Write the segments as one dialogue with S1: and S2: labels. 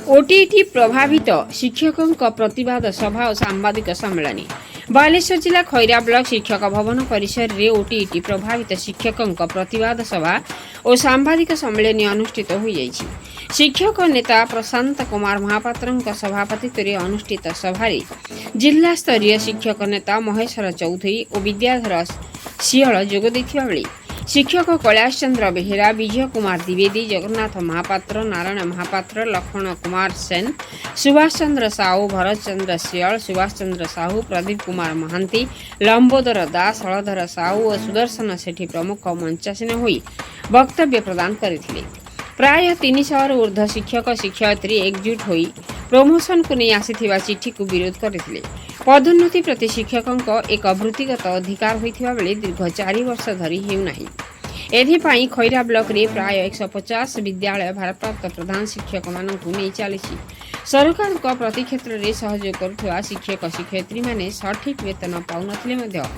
S1: OTT प्रभावित शिक्षकों प्रतिवाद सभा और सांबादिक सम्मेलन बालेश्वर जिला खैरा ब्लॉक शिक्षक भवन परिसर में ओटीटी प्रभावित शिक्षकों प्रतिवाद सभा और सांबादिक सम्मेलन अनुष्ठित हो जाइछि। शिक्षक नेता प्रशांत कुमार महापात्र सभापतित्व अनुष्ठित सभारे जिला स्तरीय शिक्षक नेता महेश्वर चौधरी और विद्याधर सिंहल जोग देथिबा बेले शिक्षक कैलाश चंद्र बेहेरा, विजय कुमार द्विवेदी, जगन्नाथ महापात्र, नारायण महापात्र, लक्ष्मण कुमार सेन, सुभाष चंद्र साहू, भरत चंद्र सियाल, सुभाष चंद्र साहू, प्रदीप कुमार महांती, लंबोदर दास, हलधर साहू और सुदर्शन सेठी प्रमुख मंचासीन होई वक्तव्य प्रदान करथिले। प्राय 300 ऊर्ध्व शिक्षक शिक्षयित्री एकजुट होई प्रमोशन को नहीं आसीथिबा चिठी को विरोध करथिले। पदोन्नति प्रति शिक्षकों एक वृत्तिगत अधिकार होइथिबा बेले दीर्घ 4 वर्ष धरी हेउनाही। एथिपाई खैरा ब्लॉक रे प्राय 150 विद्यालय भारप्राप्त प्रधान शिक्षक मानकु नहीं चलीछि। सरकार को प्रति क्षेत्र में सहयोग करुवा शिक्षक शिक्षयित्री माने सठिक वेतन पाउनथिले मध्य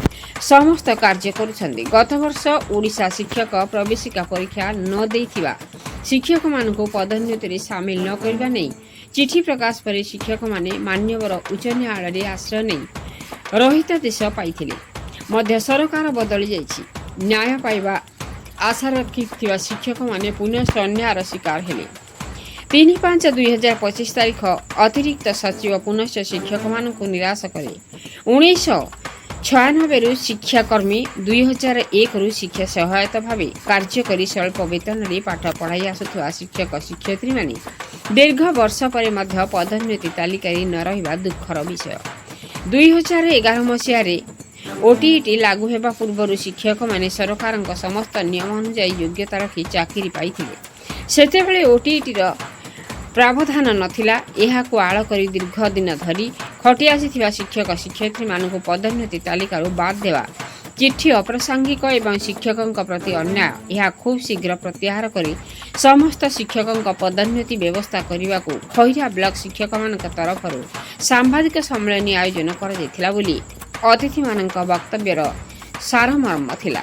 S1: समस्त कार्य करुछन्ति। गत वर्ष ओडिशा शिक्षक प्रवेशिका परीक्षा न देइथिबा शिक्षक मानकु पदोन्नति रे शामिल न करबा नै चिठी प्रकाश पर शिक्षक माने मान्यवर उच्च न्यायालय आश्रय नहीं रहितादेश पाइथिले मध्य सरकार बदली जाइछि। न्याय पाइबा आशा रखिथिबा शिक्षक माने पुनः अन्यायर शिकार हेले। 3/5/2025 तारीख अतिरिक्त सचिव पुनः शिक्षक मानकु निराश करे। 1996 रु शिक्षाकर्मी 2001 रु शिक्षा सहायता भावे कार्य करी स्वल्प वेतन रे पाठ पढ़ाई आसुथुवा शिक्षक शिक्षयित्री माने दीर्घ वर्ष पर मध्य पदोन्नति तालिका न रहिबा दुखर विषय। 2011 मसीह ओटीटी लागू हेबा पूर्व शिक्षक माने सरकार समस्त नियम अनुसार योग्यता रखी चाकरी पाइथिले। सेतेबेले ओटीटी प्रावधान नथिला। एहाको आड़ करी दीर्घ दिन धरी खटी आसीथिबा शिक्षक शिक्षयित्री मानकु पदोन्नति तालिकारू बाद देवा चिठी अप्रासंगिक एवं शिक्षकों प्रति अन्याय। यह खूब शीघ्र प्रत्याहार करी समस्त शिक्षकों पदोन्नति व्यवस्था करने को खैरा ब्लॉक शिक्षक मान तरफ सांबादिक सम्मेलन आयोजन करा बोली अतिथि मान वक्तव्यर सारमर्म थिला।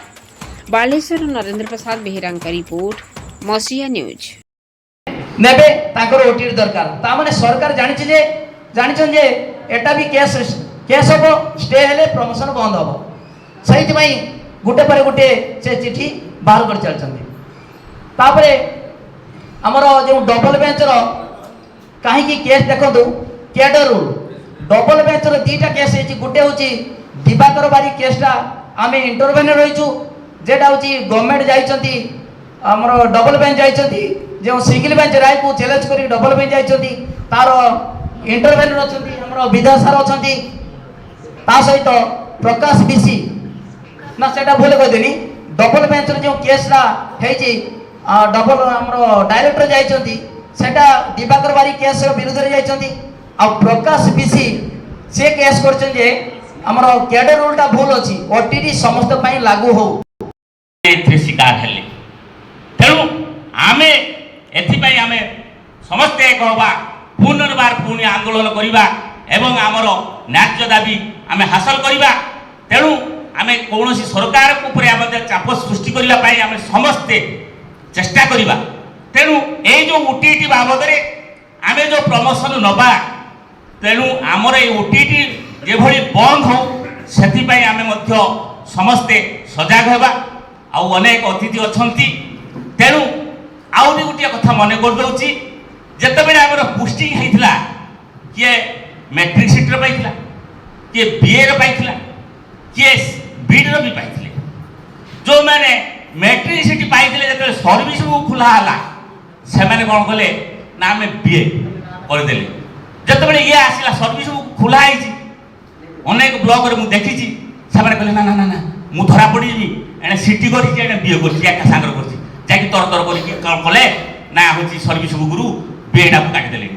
S1: बालेश्वर नरेंद्र प्रसाद बेहेरा रिपोर्ट मसीहा न्यूज।
S2: नेबे ताकर ओटीटी दरकार ता माने सरकार जानिछन जे एटा भी केस हो स्टे हेले प्रमोशन बंद हो सही गोटे पर गोटे से चिठी बाहर कर चलते। तापरे हमर जो डबल बेंच रो कहीं केस देखो कैडर रूल डबल बेंच रो दीटा केस है। गोटे हूँ दिवाकर बारी केसटा आम इंटरवेन रहीचु जेटा हूँ गवर्नमेंट जाइछंती हमर डबल बेंच जाइछंती जो सिंगल बेंच राय को चैलेंज करी डबल बेंच जाइछंती तार इंटरवेन रछंती हमर विधासार अछंती ता सहित प्रकाश बीसी ना सेटा भूल कहदेनी डबल बेंच जो केसटा है डबल हमर डायरेक्टर जाइछंती सेटा दिवाकर बारी केस विरुद्ध रे जाइछंती आ प्रकाश बीसी से केस करछन जे हमर कैडर रूलटा भूल अछि ओटीटी समस्त पई लागू हो
S3: एथि शिकार हेले। तेणु आमे एथि पई आमे समस्त एक होबा पुनर्बार पुणी आंदोलन करिबा एवं आमर न्याय दाबी आमे हासिल करिबा। तेणु आमे कौनसी सरकार ऊपर चाप सृष्टि करने आमे समस्ते चेष्टा करिबा। तेणु ए जो ओटीटी बाबद आमे जो प्रमोशन नबा तेणु आमर ए ओटीटी जेभली बंद हो सेथिपाई आमे मध्य समस्ते सजग हेबा। आउ अनेक अतिथि अछंती तेणु आउरी गोटे कथा मन कर दउची जेतेबेले आमर पोस्टिंग हेइथिला किए मैट्रिक सीट पाइथिला किए बीए रे पाइथिला किए बीड रे भी पाइथिले। जो माने मैट्रिक सीट पाइथिले जेतेबेले सर्विस को खुला हला से माने कोन कले ना हमें बीए कर देले। जेतेबेले ये आसिला सर्विस को खुला आइची अनेक ब्लॉक रे मु देखिची से माने कले ना ना ना मु धरा पड़ी जी एने सीटी करी एने बीए करछि एका सांगर करछि जाकी तर तर करी कले ना होची सर्विस गुरु बीएडा को काटी देले।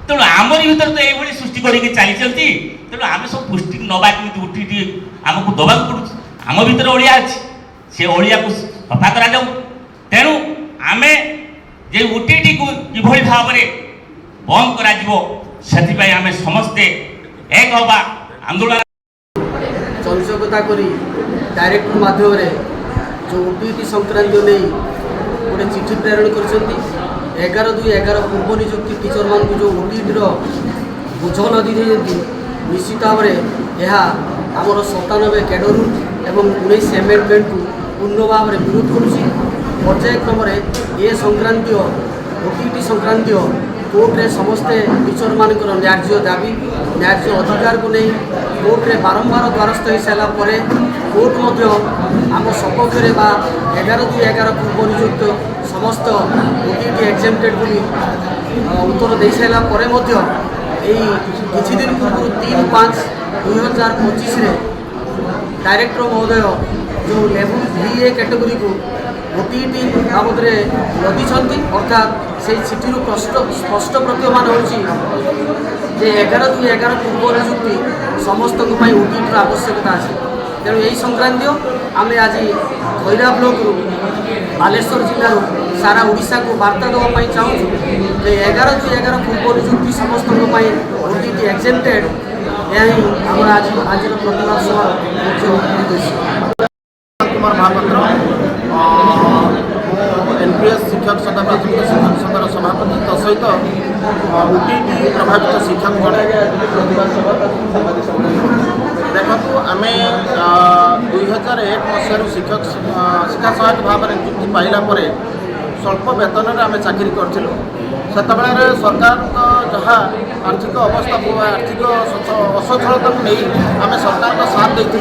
S3: तेणु आमरी भीतर तो ये सृष्टि करके चली चलती। तेणु आम सब पुष्टि नवा कि ओटीटी आमको दबा पड़ू आम भीतर ओडिया अच्छी से ओडिया को सफा करा जाऊ। तेणु आमे जे ओटीटी को किभली भाव में बंद करा जिवो सेथिपाई आमे समस्ते एक होबा आंदोलन
S4: चंचकता करी डायरेक्टर माध्यम जो ओटीटी संक्रांत नहीं गोटे चिठी प्रेरण कर 11/2/11 ପୂର୍ବ ନିଯୁକ୍ତି ଟିଚରମାନଙ୍କୁ ଯେଉଁ ଓଟିଇଟିର ବୋଝ ଲଦି ଦେଇଛନ୍ତି ନିଶ୍ଚିତ ଭାବରେ ଏହା ଆମର 97 କ୍ୟାଡର ଏବଂ 19 ଆମେଣ୍ଡମେଣ୍ଟକୁ ପୂର୍ଣ୍ଣ ଭାବରେ ବିରୋଧ କରୁଛି। ପର୍ଯ୍ୟାୟକ୍ରମରେ ଏ ସଂକ୍ରାନ୍ତୀୟ ଓଟିଇଟି ସଂକ୍ରାନ୍ତୀୟ କୋର୍ଟରେ ସମସ୍ତେ ଟିଚରମାନଙ୍କର ନ୍ୟାଯ୍ୟ ଦାବି ନ୍ୟାଯ୍ୟ ଅଧିକାରକୁ ନେଇ କୋର୍ଟରେ ବାରମ୍ବାର ଦ୍ୱାରସ୍ଥ ହୋଇସାରିଲା ପରେ କୋର୍ଟ ମଧ୍ୟ ଆମ ସପକ୍ଷରେ ବା 11/2/11 ପୂର୍ବ ନିଯୁକ୍ତ ସମସ୍ତ ଓଟିଇଟି ଏକ୍ସେମ୍ପଟେଡ୍ ବୋଲି ଉତ୍ତର ଦେଇସାରିଲା ପରେ ମଧ୍ୟ ଏହି କିଛି ଦିନ ପୂର୍ବରୁ 3/5/2025ରେ ଡାଇରେକ୍ଟର ମହୋଦୟ ଯେଉଁ ଲେବୁଲ୍ VA କ୍ୟାଟେଗୋରୀକୁ ଓଟିଇଟି ବାବଦରେ ଲଦିଛନ୍ତି ଅର୍ଥାତ୍ ସେହି ଚିଠିରୁ ସ୍ପଷ୍ଟ ପ୍ରତୀୟମାନ ହେଉଛି ଯେ 11/2/11 ପୂର୍ବ ନିଯୁକ୍ତି ସମସ୍ତଙ୍କ ପାଇଁ ଓଟିଇଟିର ଆବଶ୍ୟକତା ଅଛି। ତେଣୁ ଏହି ସଂକ୍ରାନ୍ତୀୟ ଆମେ ଆଜି ଖଇରା ବ୍ଲକରୁ ବାଲେଶ୍ୱର ଜିଲ୍ଲାରୁ ସାରା ଓଡ଼ିଶାକୁ ବାର୍ତ୍ତା ଦେବା ପାଇଁ ଚାହୁଁଛୁ ଯେ 11/2/11 ପୂର୍ବ ନିଯୁକ୍ତି ସମସ୍ତଙ୍କ ପାଇଁ ଓଟିଇଟି ଏକ୍ସେମ୍ପଟେଡ୍ ଏହା ହିଁ ଆମର ଆଜିର ପ୍ରତିବାଦ ସଭାର ମୁଖ୍ୟ ଉଦ୍ଦେଶ୍ୟ।
S5: कुमार महापात्र एनपीएस शिक्षक संघ प्राथमिक शिक्षक संघर सभापति तसहित ओटीटी प्रभावित शिक्षक जड़े देखु आम 2001 मसीह शिक्षक शिक्षा सहायक भाव में नियुक्ति पाइला स्वल्प वेतन आम चाकरी करूँ से सरकार जहाँ आर्थिक अवस्था आर्थिक असचलता को नहीं आम सरकार का साथ देती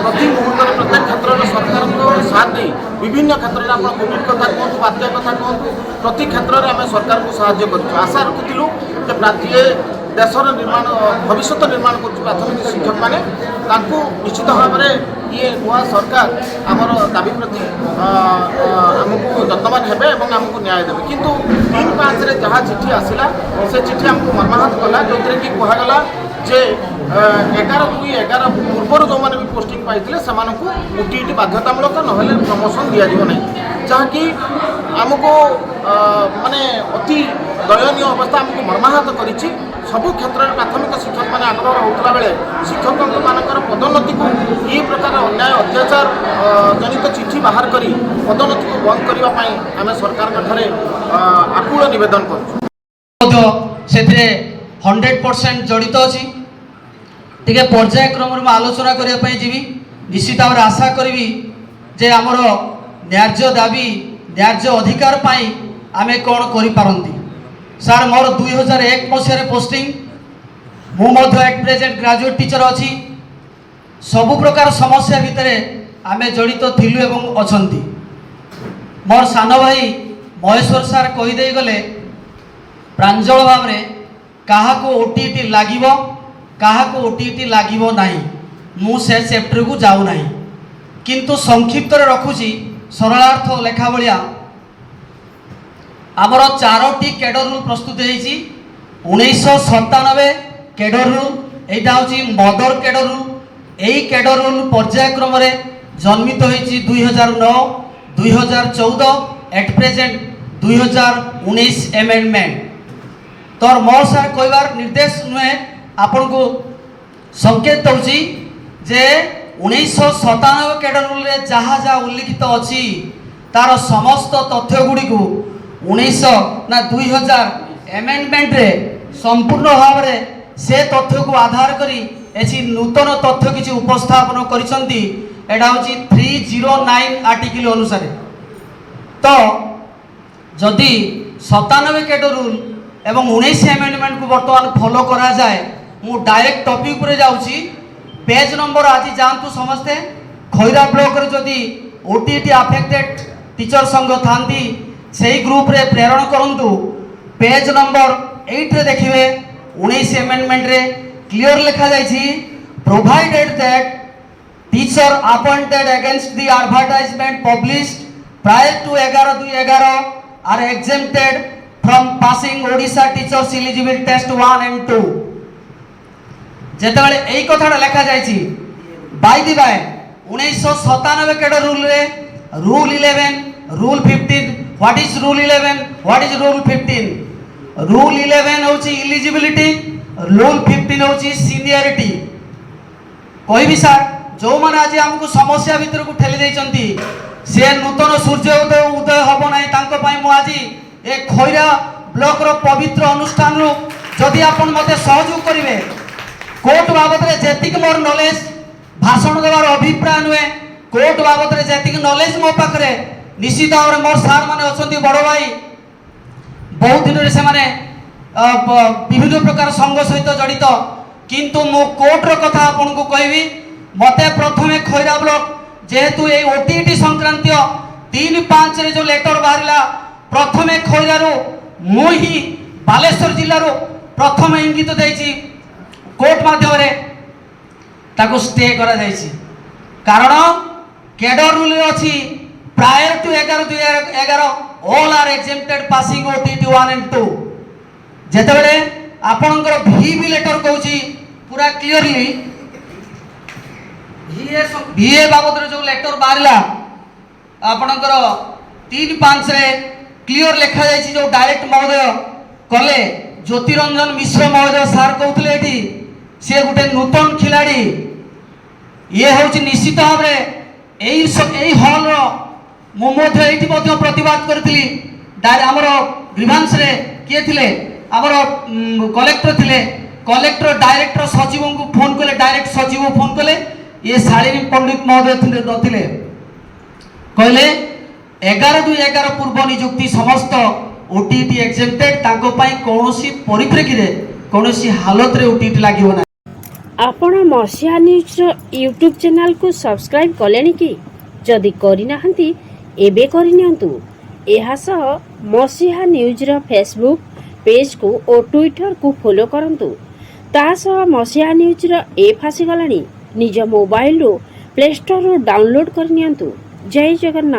S5: प्रति मुहूर्त प्रत्येक क्षेत्र में सरकार को साथ दे विभिन्न क्षेत्र में आप कोविड कथा कहतु बात्या कथा कहतु प्रति क्षेत्र में आम सरकार को साहाय्य कर आशा रखिलु जे देशर निर्माण भविष्य निर्माण कर प्राथमिक शिक्षक मैंने निश्चित भाव में ये नुआ सरकार आमर दाबी प्रति आमको यत्नवान हेबे और आमको न्याय देवे किंतु 3/5 जहाँ चिठी आसला से चिठी आमको मर्माहत कला जो कि कहगला जे 11/2/11 पूर्वर जो मैंने भी पोस्टिंग पाई से ओटीटी बाध्यतामूलक ना प्रमोशन दिज्व ना जहाँकि आमको माने अति दयनीय अवस्था आमको मर्माहत कर सबु क्षेत्र में प्राथमिक शिक्षक मैंने आग्रह होता बेले शिक्षक मानकर पदोन्नति को ये प्रकार अन्याय अत्याचार जनित चिठी बाहर करी पदोन्नति को बंद करने आम सरकार आकुल नवेदन कर
S6: 100% जड़ित अच्छी टे पर्यायक्रम में आलोचना करने जी निश्चित भाव आशा करी जे आमर न्याय्य दाबी न्याय्य अधिकार आम कौन करी सार मोर 2001 मसीह पोस्टिंग मुझे एट प्रेजेंट ग्रेजुएट टीचर अच्छी सबु प्रकार समस्या भितर आम जड़ित थिलु एवं अछंती मोर सान भाई महेश्वर सार कहीदे गले प्रांजल भाव में क्या ओटीटी लगे क्या ओटीटी लगे ना मु से चैप्टर को जाऊ ना किंतु संक्षिप्त रखुची सरलार्थ लेखा भाया आमर 4टी कैडर रूल प्रस्तुत होती 1997 कैडर रूल यहाँ हूँ मदर कैडर रूल यही कैडर रूल पर्यायक्रम जन्मित होती 2009 2014 एट प्रेजेंट 2019 एमेंडमेंट तो मोर सार कहबार निर्देश नुहे आपण को संकेत दूसरी जे 1997 कैडर रूल जहाँ जहाँ उल्लिखित अच्छी तार समस्त तथ्य गुड़ी को 2000 एमेंडमेंट रे संपूर्ण भाव में से तथ्य को आधार करी ऐसी नूतन तथ्य किसी उपस्थापन करिसंती एटा होची 309 आर्टिकल अनुसार तो जदि 97 कैडर रूल एवं 19 एमेंडमेंट को बर्तमान फॉलो करा जाए मु डायरेक्ट टॉपिक पर जाउची पेज नंबर आज जानतु समस्ते खैरा ब्लॉक रे जदि ओटीटी अफेक्टेड टीचर संघ थांती सही ग्रुप रे प्रेरण करंतु पेज नंबर 8 रे देखिए 19 एमेंडमेंट रे क्लियर लिखा जाइछि provided that teacher appointed against the advertisement published prior to 11/2/11 are exempted from passing Odisha teachers eligible test 1 and 2 जेतेबेले एई कथाटा लिखा जाइछि by the by 1997 cadre rule रे rule 11 rule 15 what is rule 11 what is rule 15 rule 11 होची eligibility rule 15 होची seniority कोई भी सर जो माने आज हमको समस्या भीतर को ठेली देइचंती से नूतन सूर्य उदय हबो नै तांको पई मु आज ए खैरा ब्लॉक रो पवित्र अनुष्ठान रो जदि आपण मते सहयोग करिवे कोर्ट बाबद रे जेतिक मोर नॉलेज भाषण देवार अभिप्राय नुहे कोर्ट बाबद रे जेतिक नॉलेज मो पाखरे निश्चित भाव में मोर सार माने अछंती बड़ भाई बहुत दिन रे से माने विभिन्न प्रकार संघ सहित जड़ित किंतु मो कोर्ट रो कथा आपन को कहबी मते प्रथमे खैरा ब्लॉक जेहेतु ए ओटीटी संक्रांतीय 3-5 रे जो लेटर बाहरिला प्रथमे खैरा रो मु ही बालेश्वर जिल्ला रो प्रथम इंगित देछि कोर्ट माध्यम रे ताको स्टे करा जायछि कारण कैडर रूल रे अछि prior to 11/2011 all are exempted passing OTT 1 and 2 जेतेबेले आपनकर वीबी लेटर कहूछि पूरा क्लियरली वीए बाबद रे जो लेटर बाहरिला आपनकर 3-5 रे क्लियर लिखा जायछि जो डायरेक्ट महोदय कले ज्योतिरंजन मिश्र महोदय सार कहउतले एठी से गुटे नूतन खिलाड़ी ये हूँ निश्चित भाव में हल मुझे प्रतिवाद करी आमर ग्रीवांस रे किए थिले आमर कलेक्टर थिले कलेक्टर डायरेक्टर सचिव को फोन कले डायरेक्ट सचिव फोन कले ये शालिनी पंडित महोदय नथिले कहले 11/2/11 पूर्व नियुक्ति समस्त ओटीटी एक्सेप्टेड ताको पई कोनोसी परिप्रेक्षी रे कोनोसी हालत रे ओटीटी लागिवो ना
S1: आपण मसीहा न्यूज यूट्यूब चैनल को सब्सक्राइब कलेनी कि जदि करिना हंती एबे करिनियंतु एहा सह मसीहा न्यूज रो फेसबुक पेज को और ट्विटर को फॉलो करंतु ता सह मसीहा न्यूज रो ऐप आसी गलानी निज मोबाइल रो प्ले स्टोर रो डाउनलोड करनियंतु जय जगन्नाथ।